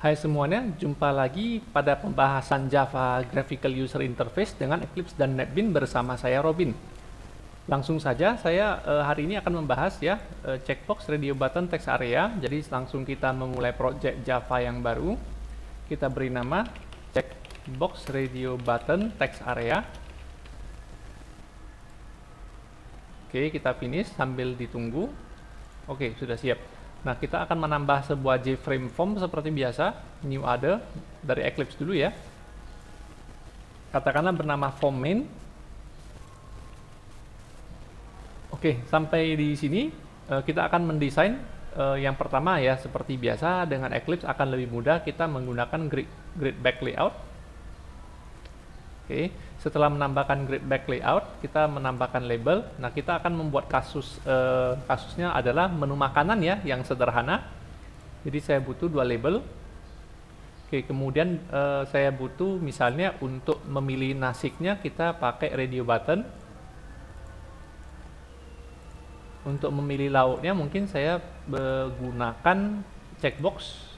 Hai semuanya, jumpa lagi pada pembahasan Java Graphical User Interface dengan Eclipse dan NetBeans bersama saya Robin. Langsung saja, saya hari ini akan membahas ya checkbox radio button text area. Jadi langsung kita memulai project Java yang baru. Kita beri nama checkbox radio button text area. Oke, kita finish sambil ditunggu. Oke, sudah siap. Nah, kita akan menambah sebuah JFrame form seperti biasa, new other, dari Eclipse dulu ya. Katakanlah bernama form main. Oke, sampai di sini kita akan mendesain yang pertama ya, seperti biasa dengan Eclipse akan lebih mudah kita menggunakan grid back layout. Oke, setelah menambahkan grid back layout, kita menambahkan label. Nah, kita akan membuat kasusnya adalah menu makanan ya, yang sederhana. Jadi saya butuh dua label. Oke, kemudian saya butuh misalnya untuk memilih nasiknya kita pakai radio button. Untuk memilih lauknya mungkin saya menggunakan checkbox.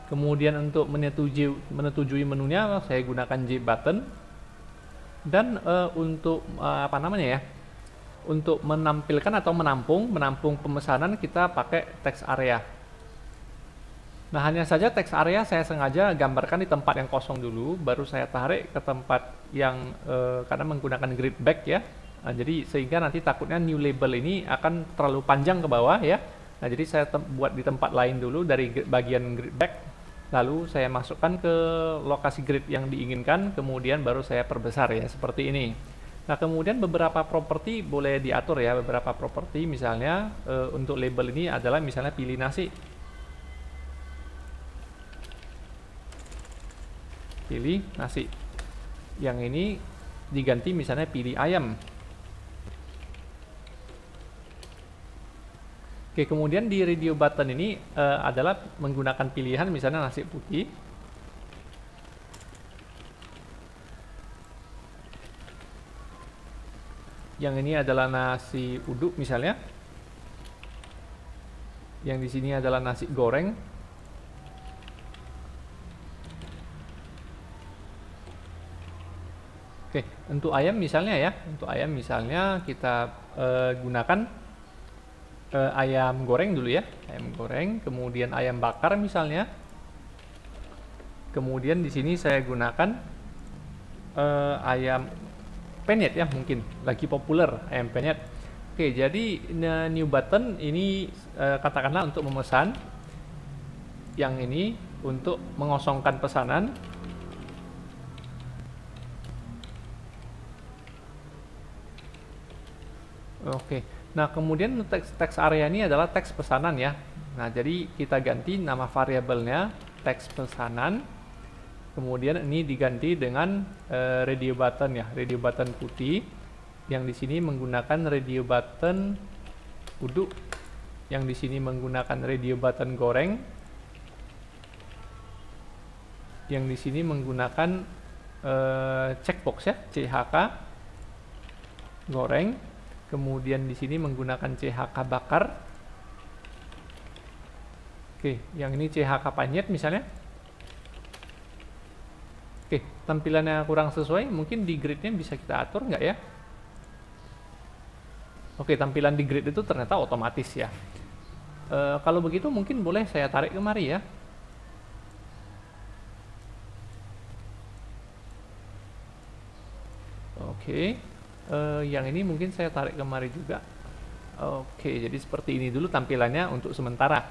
Kemudian untuk menyetujui menunya saya gunakan J button. Dan untuk untuk menampilkan atau menampung pemesanan kita pakai text area. Nah, hanya saja text area saya sengaja gambarkan di tempat yang kosong dulu, baru saya tarik ke tempat yang karena menggunakan grid back ya. Nah, jadi sehingga nanti takutnya new label ini akan terlalu panjang ke bawah ya. Nah, jadi saya buat di tempat lain dulu dari bagian grid back. Lalu saya masukkan ke lokasi grid yang diinginkan, kemudian baru saya perbesar ya, seperti ini. Nah, kemudian beberapa properti boleh diatur ya, beberapa properti misalnya untuk label ini adalah misalnya pilih nasi. Pilih nasi. Yang ini diganti misalnya pilih ayam. Oke, kemudian di radio button ini adalah menggunakan pilihan misalnya nasi putih. Yang ini adalah nasi uduk misalnya. Yang di sini adalah nasi goreng. Oke, untuk ayam misalnya ya, untuk ayam misalnya kita gunakan ayam goreng dulu ya, ayam goreng, kemudian ayam bakar misalnya. Kemudian di sini saya gunakan ayam penyet ya, mungkin lagi populer ayam penyet. Oke, jadi new button ini katakanlah untuk memesan, yang ini untuk mengosongkan pesanan. Oke. Nah, kemudian teks area ini adalah teks pesanan ya. Nah, jadi kita ganti nama variabelnya teks pesanan. Kemudian ini diganti dengan radio button ya, radio button putih. Yang di sini menggunakan radio button uduk. Yang di sini menggunakan radio button goreng. Yang di sini menggunakan checkbox ya, CHK goreng. Kemudian di sini menggunakan CHK bakar. Oke, yang ini CHK panyet misalnya. Oke, tampilannya kurang sesuai, mungkin di gridnya bisa kita atur nggak ya? Oke, tampilan di grid itu ternyata otomatis ya. Kalau begitu mungkin boleh saya tarik kemari ya. Oke. Yang ini mungkin saya tarik kemari juga. Oke, jadi seperti ini dulu tampilannya untuk sementara.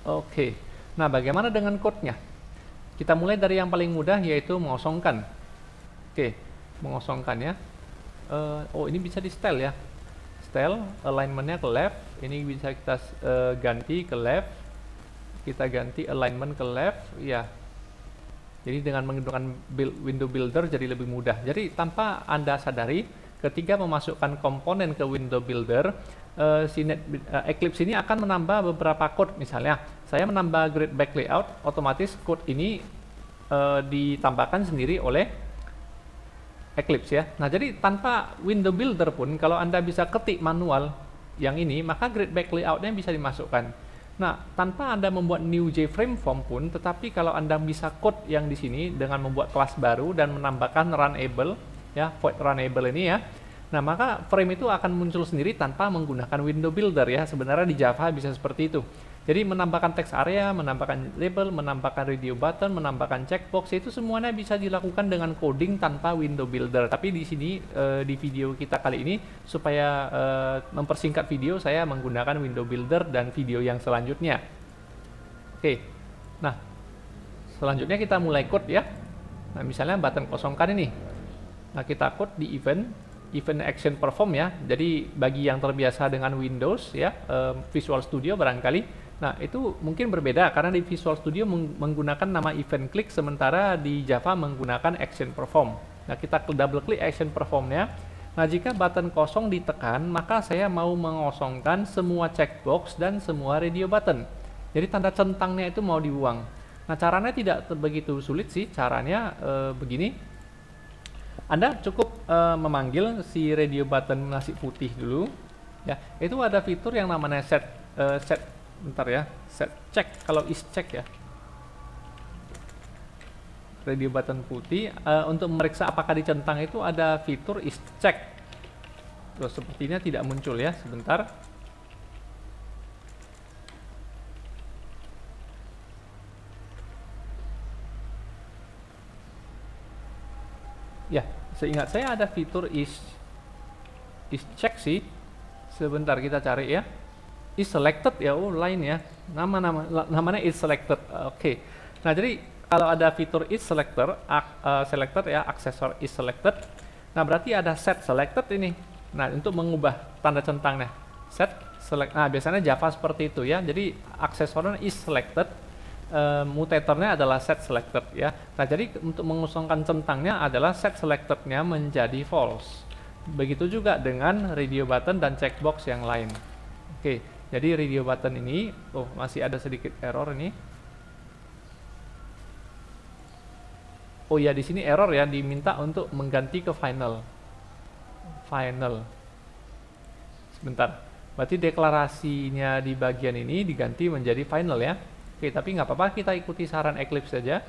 Oke, nah bagaimana dengan code-nya? Kita mulai dari yang paling mudah, yaitu mengosongkan. Oke, mengosongkan ya. Oh, ini bisa di style ya. Style, alignment-nya ke left. Ini bisa kita ganti ke left. Kita ganti alignment ke left, ya. Jadi dengan menggunakan window builder jadi lebih mudah. Jadi tanpa Anda sadari, ketika memasukkan komponen ke window builder, Eclipse ini akan menambah beberapa code. Misalnya, saya menambah grid back layout, otomatis code ini ditambahkan sendiri oleh Eclipse ya. Nah, jadi tanpa window builder pun, kalau Anda bisa ketik manual yang ini, maka grid back layoutnya bisa dimasukkan. Nah, tanpa Anda membuat new JFrame form pun, tetapi kalau Anda bisa code yang di sini dengan membuat kelas baru dan menambahkan runable, ya, void runable ini ya. Nah, maka frame itu akan muncul sendiri tanpa menggunakan window builder ya. Sebenarnya di Java bisa seperti itu. Jadi menambahkan text area, menambahkan label, menambahkan radio button, menambahkan checkbox, itu semuanya bisa dilakukan dengan coding tanpa window builder. Tapi di sini di video kita kali ini, supaya mempersingkat video, saya menggunakan window builder dan video yang selanjutnya. Oke, nah selanjutnya kita mulai code ya. Nah misalnya button kosongkan ini. Nah kita code di event action perform ya. Jadi bagi yang terbiasa dengan Windows ya, Visual Studio barangkali. Nah, itu mungkin berbeda karena di Visual Studio menggunakan nama event click, sementara di Java menggunakan action perform. Nah, kita double klik action performnya. Nah, jika button kosong ditekan, maka saya mau mengosongkan semua checkbox dan semua radio button. Jadi tanda centangnya itu mau dibuang. Nah, caranya tidak begitu sulit sih. Caranya begini. Anda cukup memanggil si radio button nasi putih dulu. Ya, itu ada fitur yang namanya set check, kalau is check ya, radio button putih. Untuk memeriksa apakah dicentang itu ada fitur is check. Terus sepertinya tidak muncul ya, sebentar. Ya, seingat saya ada fitur is check sih. Sebentar kita cari ya. Is selected ya, oh lain ya, namanya is selected. Oke. Nah jadi kalau ada fitur is selected ya, aksesor is selected, nah berarti ada set selected ini. Nah untuk mengubah tanda centangnya set select. Nah biasanya Java seperti itu ya, jadi aksesornya is selected, mutatornya adalah set selected ya. Nah jadi untuk mengosongkan centangnya adalah set selectednya menjadi false. Begitu juga dengan radio button dan checkbox yang lain. Oke. Jadi radio button ini, masih ada sedikit error ini. Oh ya, di sini error ya, diminta untuk mengganti ke final. Sebentar. Berarti deklarasinya di bagian ini diganti menjadi final ya. Oke, tapi nggak apa-apa, kita ikuti saran Eclipse saja.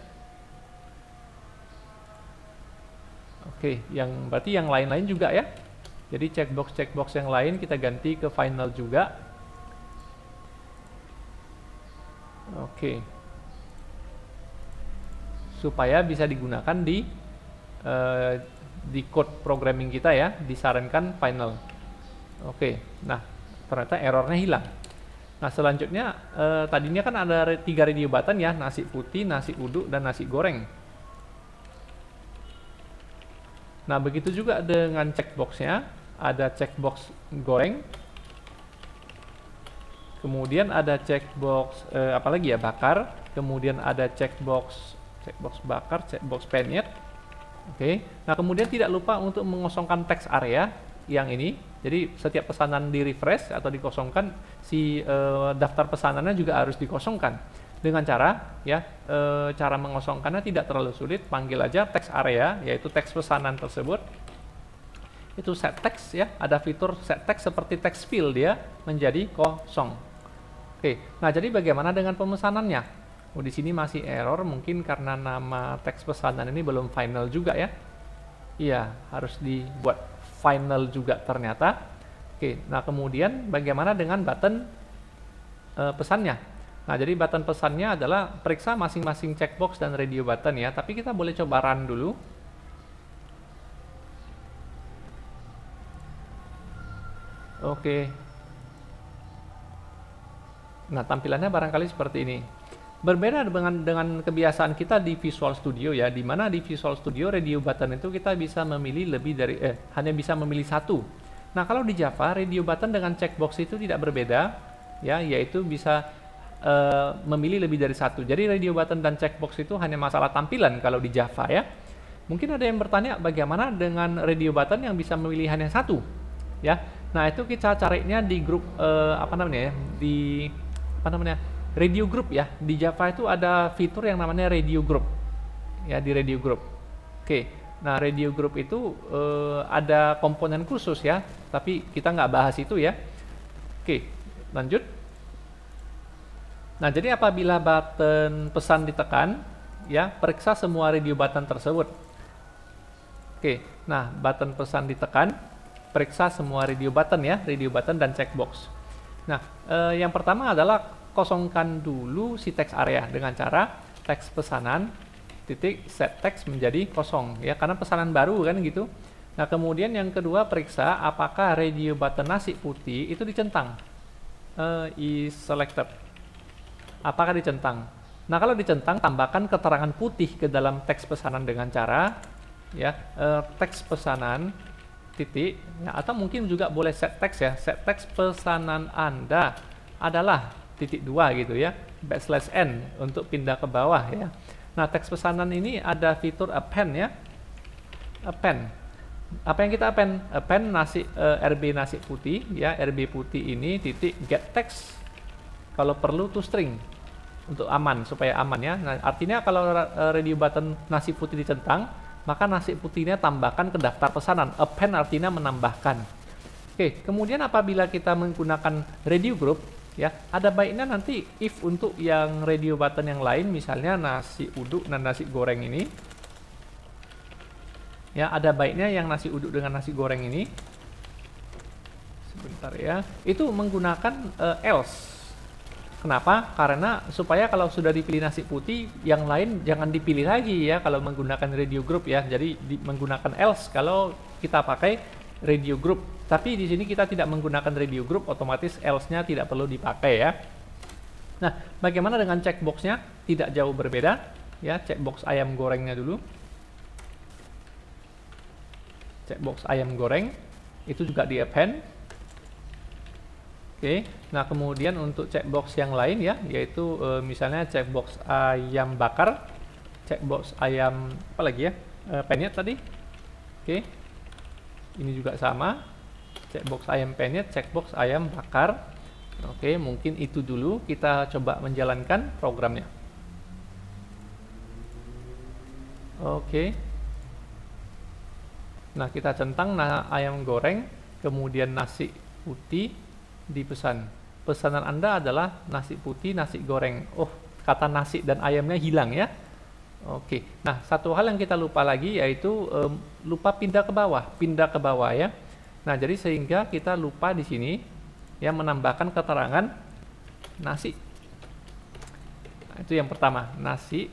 Oke, berarti yang lain-lain juga ya. Jadi checkbox yang lain kita ganti ke final juga. Oke, supaya bisa digunakan di code programming kita ya, disarankan final. Oke, nah ternyata errornya hilang. Nah selanjutnya tadinya kan ada 3 radio button ya, nasi putih, nasi uduk, dan nasi goreng. Nah begitu juga dengan checkboxnya, ada checkbox goreng. Kemudian ada checkbox apalagi ya, bakar. Kemudian ada checkbox bakar, checkbox penyet. Oke. Nah kemudian tidak lupa untuk mengosongkan text area yang ini. Jadi setiap pesanan di refresh atau dikosongkan, si daftar pesanannya juga harus dikosongkan. Dengan cara ya, cara mengosongkannya tidak terlalu sulit. Panggil aja text area, yaitu teks pesanan tersebut. Itu set text ya. Ada fitur set text seperti text field, dia menjadi kosong. Oke, nah jadi bagaimana dengan pemesanannya? Oh, di sini masih error, mungkin karena nama teks pesanan ini belum final juga ya. Iya, harus dibuat final juga ternyata. Oke, nah kemudian bagaimana dengan button pesannya? Nah, jadi button pesannya adalah periksa masing-masing checkbox dan radio button ya, tapi kita boleh coba run dulu. Oke. Nah, tampilannya barangkali seperti ini. Berbeda dengan kebiasaan kita di Visual Studio ya, di mana di Visual Studio radio button itu kita bisa memilih hanya bisa memilih satu. Nah, kalau di Java radio button dengan checkbox itu tidak berbeda ya, yaitu bisa memilih lebih dari satu. Jadi radio button dan checkbox itu hanya masalah tampilan kalau di Java ya. Mungkin ada yang bertanya bagaimana dengan radio button yang bisa memilih hanya satu ya. Nah, itu kita carinya di grup radio group ya. Di Java itu ada fitur yang namanya radio group ya, di radio group. Oke, nah radio group itu ada komponen khusus ya, tapi kita nggak bahas itu ya. Oke, lanjut. Nah, jadi apabila button pesan ditekan, ya, periksa semua radio button tersebut. Oke, nah button pesan ditekan, periksa semua radio button ya, radio button dan checkbox. Nah, yang pertama adalah kosongkan dulu si text area dengan cara teks pesanan titik set text menjadi kosong ya, karena pesanan baru kan gitu. Nah, kemudian yang kedua periksa apakah radio button nasi putih itu dicentang. Is selected. Apakah dicentang? Nah, kalau dicentang, tambahkan keterangan putih ke dalam teks pesanan dengan cara ya teks pesanan titik ya, atau mungkin juga boleh set text ya, set text pesanan Anda adalah titik 2 gitu ya, \n untuk pindah ke bawah ya. Nah, teks pesanan ini ada fitur append ya, append. Apa yang kita append? Append nasi RB nasi putih ya, RB putih ini titik get text kalau perlu to string untuk aman, supaya aman ya. Nah, artinya kalau radio button nasi putih dicentang, maka nasi putihnya tambahkan ke daftar pesanan. Append artinya menambahkan. Oke, kemudian apabila kita menggunakan radio group, ya, ada baiknya nanti if untuk yang radio button yang lain, misalnya nasi uduk dan nasi goreng ini, ya, ada baiknya yang nasi uduk dengan nasi goreng ini, sebentar ya, itu menggunakan else. Kenapa? Karena supaya kalau sudah dipilih nasi putih, yang lain jangan dipilih lagi ya kalau menggunakan radio group ya. Jadi menggunakan else kalau kita pakai radio group. Tapi di sini kita tidak menggunakan radio group, otomatis else-nya tidak perlu dipakai ya. Nah, bagaimana dengan checkbox-nya? Tidak jauh berbeda ya. Checkbox ayam gorengnya dulu. Checkbox ayam goreng itu juga di append. Oke, nah kemudian untuk checkbox yang lain ya, yaitu misalnya checkbox ayam bakar, checkbox ayam apa lagi ya, penyet tadi. Oke, ini juga sama, checkbox ayam penyet, checkbox ayam bakar. Oke, mungkin itu dulu, kita coba menjalankan programnya. Oke, nah kita centang ayam goreng, kemudian nasi putih, dipesan. Pesanan Anda adalah nasi putih, nasi goreng. Oh, kata nasi dan ayamnya hilang ya. Oke. Nah, satu hal yang kita lupa lagi yaitu lupa pindah ke bawah ya. Nah, jadi sehingga kita lupa di sini ya menambahkan keterangan nasi. Nah, itu yang pertama, nasi.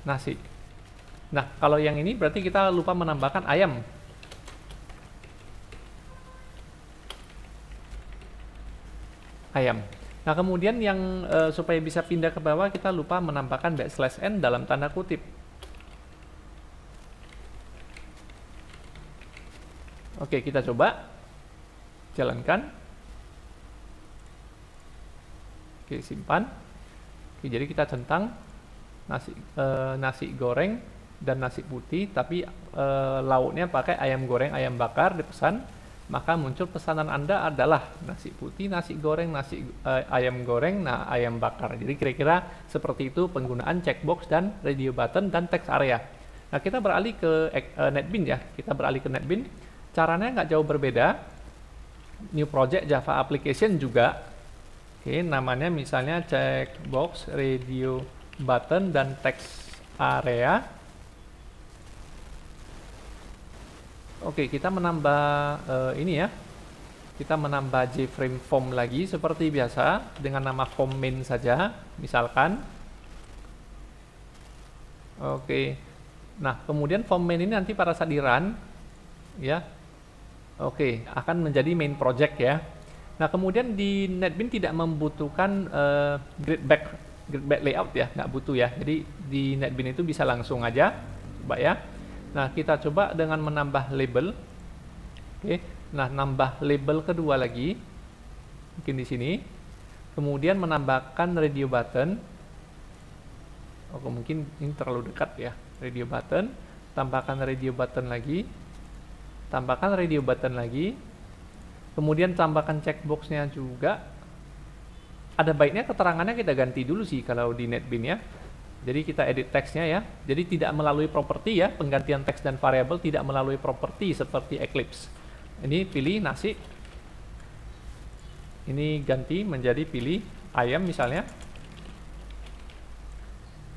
Nasi. Nah, kalau yang ini berarti kita lupa menambahkan ayam. Ayam. Nah, kemudian yang supaya bisa pindah ke bawah, kita lupa menambahkan \n dalam tanda kutip. Oke, kita coba jalankan. Oke, simpan. Oke, jadi kita centang nasi goreng dan nasi putih, tapi lauknya pakai ayam goreng, ayam bakar dipesan. Maka muncul pesanan Anda adalah nasi putih, nasi goreng, ayam goreng, nah ayam bakar. Jadi kira-kira seperti itu penggunaan checkbox dan radio button dan text area. Nah, kita beralih ke NetBeans ya. Kita beralih ke NetBeans. Caranya nggak jauh berbeda. New project Java application juga. Oke, namanya misalnya checkbox, radio button dan text area. Oke, kita menambah ini ya. Kita menambah JFrame form lagi seperti biasa dengan nama form main saja, misalkan. Oke. Nah, kemudian form main ini nanti pada saat di run ya. Oke, akan menjadi main project ya. Nah, kemudian di NetBeans tidak membutuhkan grid back layout ya, nggak butuh ya. Jadi di NetBeans itu bisa langsung aja, coba ya. Nah, kita coba dengan menambah label. Oke. Nah, nambah label kedua lagi. Mungkin di sini. Kemudian menambahkan radio button. Oh, mungkin ini terlalu dekat ya. Radio button, tambahkan radio button lagi. Tambahkan radio button lagi. Kemudian tambahkan checkbox-nya juga. Ada baiknya keterangannya kita ganti dulu sih kalau di NetBeans ya. Jadi kita edit teksnya ya. Jadi tidak melalui properti ya, penggantian teks dan variabel tidak melalui properti seperti Eclipse. Ini pilih nasi. Ini ganti menjadi pilih ayam misalnya.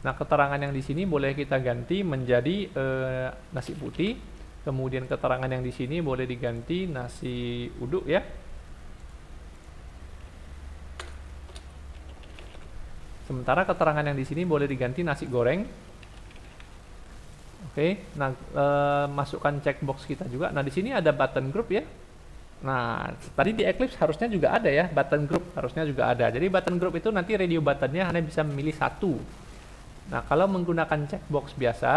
Nah, keterangan yang di sini boleh kita ganti menjadi nasi putih. Kemudian keterangan yang di sini boleh diganti nasi uduk ya. Sementara keterangan yang di sini boleh diganti nasi goreng. Oke, nah masukkan checkbox kita juga. Nah, di sini ada button group ya. Nah, tadi di Eclipse harusnya juga ada ya, button group harusnya juga ada. Jadi button group itu nanti radio buttonnya hanya bisa memilih satu. Nah, kalau menggunakan checkbox biasa,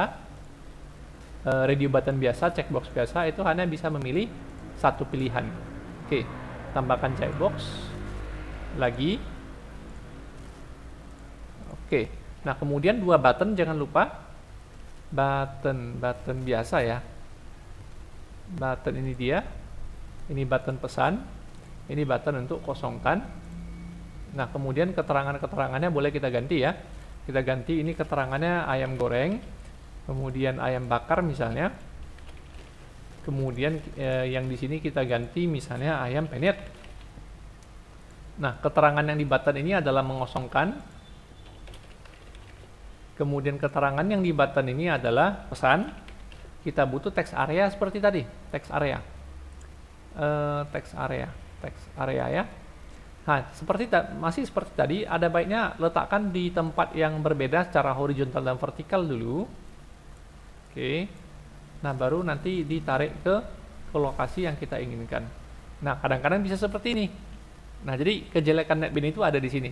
radio button biasa, checkbox biasa itu hanya bisa memilih satu pilihan. Oke, tambahkan checkbox lagi. Oke, nah kemudian dua button jangan lupa, button biasa ya. Button ini dia. Ini button pesan, ini button untuk kosongkan. Nah, kemudian keterangan-keterangannya boleh kita ganti ya. Kita ganti ini keterangannya ayam goreng, kemudian ayam bakar misalnya. Kemudian yang di sini kita ganti misalnya ayam penyet. Nah, keterangan yang di button ini adalah mengosongkan. Kemudian keterangan yang di button ini adalah pesan. Kita butuh text area seperti tadi, text area. Text area ya. Nah, masih seperti tadi, ada baiknya letakkan di tempat yang berbeda secara horizontal dan vertikal dulu. Oke. Nah, baru nanti ditarik ke lokasi yang kita inginkan. Nah, kadang-kadang bisa seperti ini. Nah, jadi kejelekan NetBeans itu ada di sini.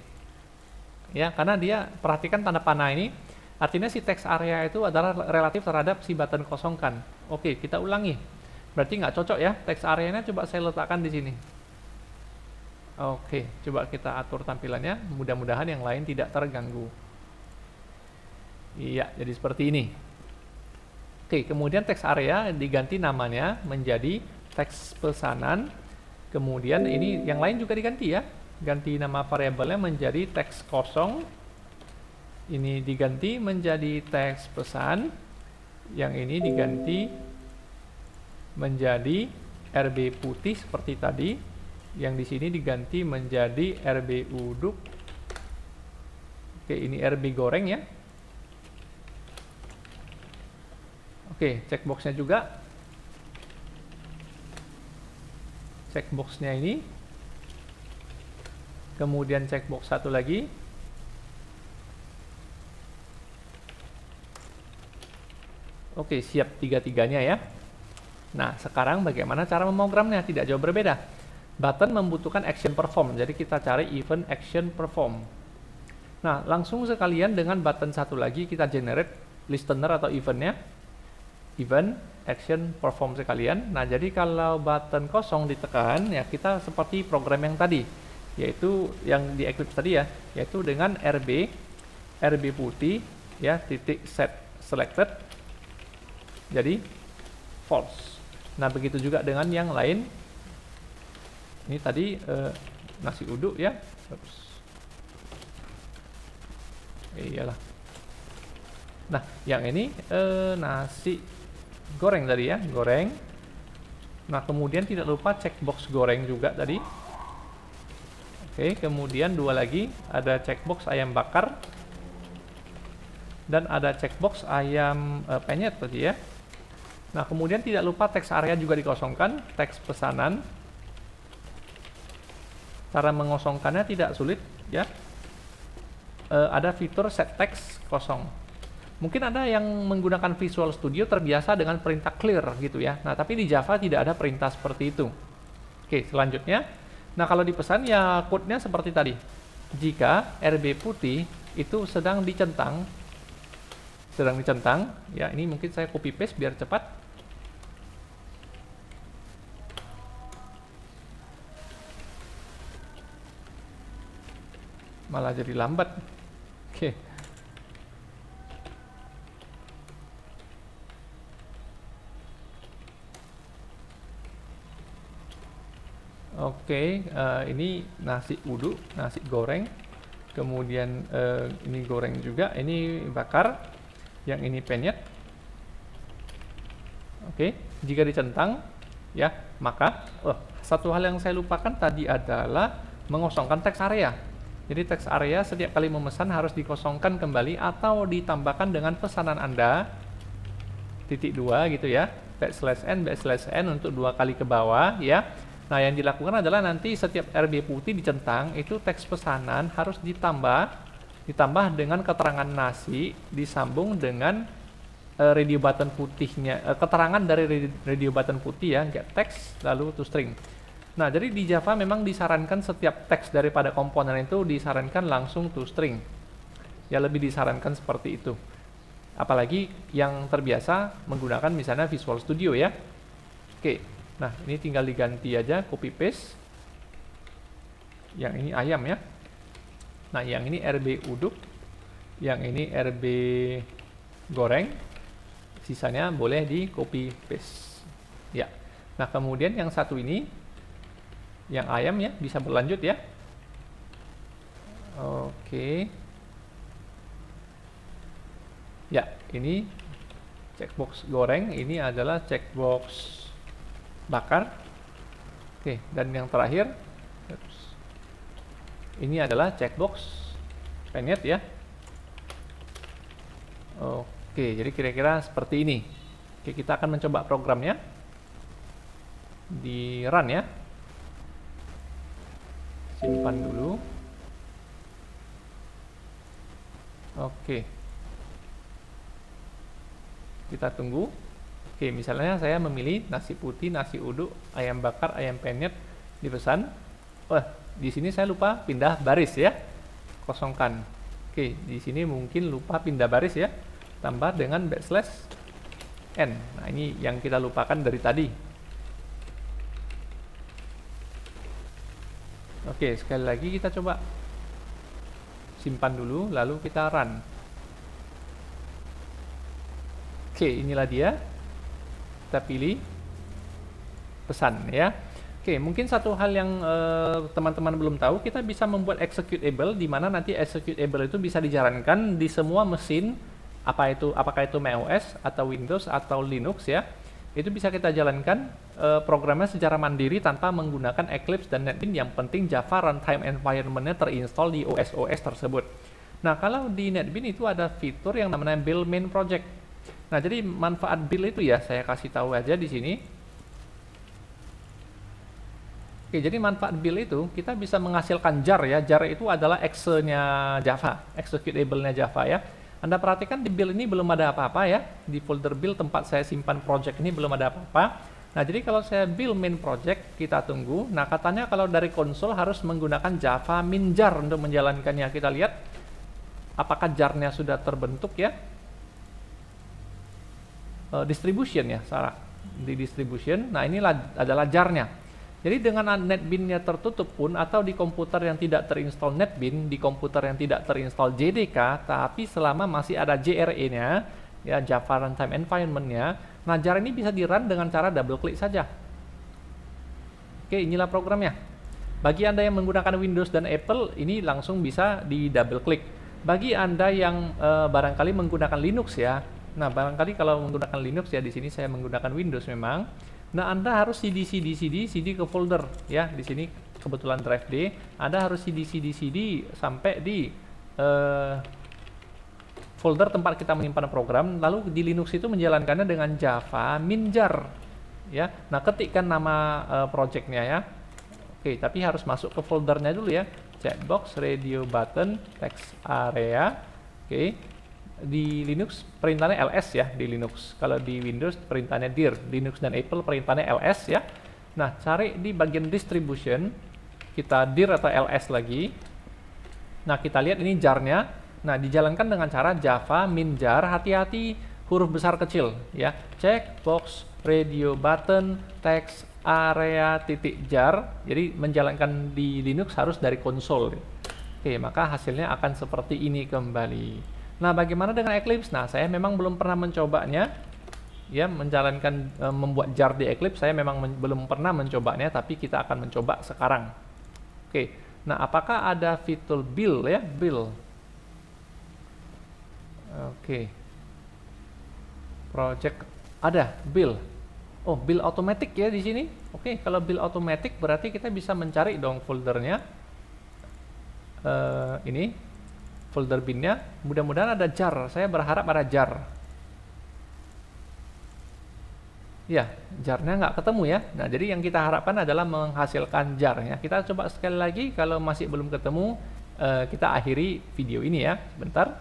Ya, karena dia perhatikan tanda panah ini, artinya si text area itu adalah relatif terhadap si button kosongkan. Oke, kita ulangi. Berarti nggak cocok ya, text area-nya coba saya letakkan di sini. Oke, coba kita atur tampilannya, mudah-mudahan yang lain tidak terganggu. Iya, jadi seperti ini. Oke, kemudian text area diganti namanya menjadi teks pesanan. Kemudian ini yang lain juga diganti ya, ganti nama variabelnya menjadi teks kosong. Ini diganti menjadi teks pesan. Yang ini diganti menjadi RB putih seperti tadi. Yang di sini diganti menjadi RB uduk. Oke, ini RB goreng ya. Oke, checkboxnya juga. Checkboxnya ini. Kemudian checkbox satu lagi. Oke, siap tiga-tiganya ya. Nah, sekarang bagaimana cara memprogramnya? Tidak jauh berbeda. Button membutuhkan action perform, jadi kita cari event action perform. Nah, langsung sekalian dengan button satu lagi kita generate listener atau eventnya. Event action perform sekalian. Nah, jadi kalau button kosong ditekan, ya kita seperti program yang tadi, yaitu yang di Eclipse tadi ya, yaitu dengan RB putih, ya titik set selected, jadi false. Nah, begitu juga dengan yang lain. Ini tadi nasi uduk ya. Oops. Iyalah. Nah, yang ini nasi goreng tadi ya, goreng. Nah, kemudian tidak lupa checkbox goreng juga tadi. Oke, kemudian dua lagi, ada checkbox ayam bakar. Dan ada checkbox ayam penyet tadi ya. Nah, kemudian tidak lupa teks area juga dikosongkan, teks pesanan. Cara mengosongkannya tidak sulit ya. Ada fitur set text kosong. Mungkin ada yang menggunakan Visual Studio terbiasa dengan perintah clear gitu ya. Nah, tapi di Java tidak ada perintah seperti itu. Oke, selanjutnya. Nah, kalau dipesan ya code-nya seperti tadi. Jika RB putih itu sedang dicentang, ya ini mungkin saya copy paste biar cepat. Malah jadi lambat. Oke. Oke, ini nasi uduk, nasi goreng. Kemudian ini goreng juga, ini bakar. Yang ini penyet. Oke, jika dicentang ya, maka satu hal yang saya lupakan tadi adalah mengosongkan teks area. Jadi teks area setiap kali memesan harus dikosongkan kembali atau ditambahkan dengan pesanan Anda titik 2 gitu ya, /n untuk 2 kali ke bawah ya. Nah, yang dilakukan adalah nanti setiap RB putih dicentang itu teks pesanan harus ditambah dengan keterangan nasi disambung dengan radio button putihnya, keterangan dari radio button putih ya, get text lalu to string. Nah, jadi di Java memang disarankan setiap teks daripada komponen itu disarankan langsung to string. Ya, lebih disarankan seperti itu. Apalagi yang terbiasa menggunakan misalnya Visual Studio ya. Oke, nah ini tinggal diganti aja, copy paste. Yang ini ayam ya. Nah, yang ini RB uduk, yang ini RB goreng. Sisanya boleh di copy paste. Ya. Nah, kemudian yang satu ini, yang ayam ya, bisa berlanjut ya. Oke. Ya, ini checkbox goreng, ini adalah checkbox bakar. Oke, dan yang terakhir, ini adalah checkbox penyet ya. Oke, jadi kira-kira seperti ini. Oke, kita akan mencoba programnya. Di run ya. Simpan dulu. Oke. Kita tunggu. Oke, misalnya saya memilih nasi putih, nasi uduk, ayam bakar, ayam penyet dipesan. Oh, di sini saya lupa pindah baris ya. Kosongkan. Oke, di sini mungkin lupa pindah baris ya. Tambah dengan /n. Nah, ini yang kita lupakan dari tadi. Oke, sekali lagi kita coba simpan dulu, lalu kita run. Oke, inilah dia. Kita pilih pesan ya. Oke, mungkin satu hal yang teman-teman belum tahu, kita bisa membuat executable di mana nanti executable itu bisa dijalankan di semua mesin, apakah itu macOS atau Windows atau Linux ya. Itu bisa kita jalankan programnya secara mandiri tanpa menggunakan Eclipse dan NetBeans. Yang penting Java runtime environment-nya terinstall di OS tersebut. Nah, kalau di NetBeans itu ada fitur yang namanya build main project. Nah, jadi manfaat build itu ya saya kasih tahu aja di sini. Oke, jadi manfaat build itu kita bisa menghasilkan jar ya. Jar itu adalah exe-nya Java, executable-nya Java ya. Anda perhatikan di build ini belum ada apa-apa ya. Di folder build tempat saya simpan project ini belum ada apa-apa. Nah, jadi kalau saya build main project, kita tunggu. Nah, katanya kalau dari konsol harus menggunakan Java min jar untuk menjalankannya. Kita lihat apakah jarnya sudah terbentuk ya. Distribution ya, Sarah. Di distribution. Nah, inilah adalah jarnya. Jadi dengan NetBeans-nya tertutup pun atau di komputer yang tidak terinstall NetBeans, di komputer yang tidak terinstall JDK, tapi selama masih ada JRE-nya, ya Java Runtime Environment-nya, nah jar ini bisa di-run dengan cara double klik saja. Oke, inilah programnya. Bagi Anda yang menggunakan Windows dan Apple, ini langsung bisa di double klik. Bagi Anda yang barangkali menggunakan Linux ya, nah barangkali kalau menggunakan Linux ya, di sini saya menggunakan Windows memang. Nah, Anda harus CD ke folder ya. Di sini kebetulan drive D. Anda harus CD sampai di folder tempat kita menyimpan program. Lalu di Linux itu menjalankannya dengan Java min jar ya. Nah, ketikkan nama projectnya ya. Oke, tapi harus masuk ke foldernya dulu ya. Checkbox, radio button, text area. Oke. Di Linux perintahnya ls ya, di Linux. Kalau di Windows perintahnya dir. Linux dan Apple perintahnya ls ya. Nah, cari di bagian distribution, kita dir atau ls lagi. Nah, kita lihat ini jarnya. Nah, dijalankan dengan cara Java min jar, hati-hati huruf besar kecil ya. Checkbox, radio button, text area titik jar. Jadi menjalankan di Linux harus dari konsol. Oke, maka hasilnya akan seperti ini kembali. Nah, bagaimana dengan Eclipse? Nah, saya memang belum pernah mencobanya, ya, menjalankan membuat jar di Eclipse. Saya memang belum pernah mencobanya, tapi kita akan mencoba sekarang. Oke, nah apakah ada fitur build ya, build? Oke, project ada build. Oh, build automatic ya di sini. Oke, kalau build automatic berarti kita bisa mencari dong foldernya. ini folder binnya. Mudah-mudahan ada jar. Saya berharap ada jar. Ya, jarnya nggak ketemu ya. Nah, jadi yang kita harapkan adalah menghasilkan jar ya. Kita coba sekali lagi, kalau masih belum ketemu, kita akhiri video ini ya. Sebentar.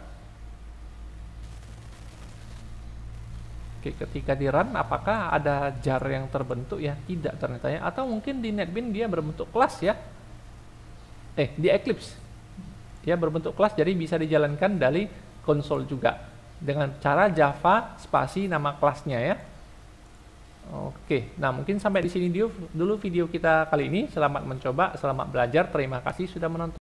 Oke, ketika di run, apakah ada jar yang terbentuk ya? Tidak ternyata ya. Atau mungkin di NetBeans dia berbentuk kelas ya. Di Eclipse. Ya, berbentuk kelas, jadi bisa dijalankan dari konsol juga. Dengan cara Java spasi nama kelasnya ya. Oke, nah mungkin sampai di sini dulu video kita kali ini. Selamat mencoba, selamat belajar. Terima kasih sudah menonton.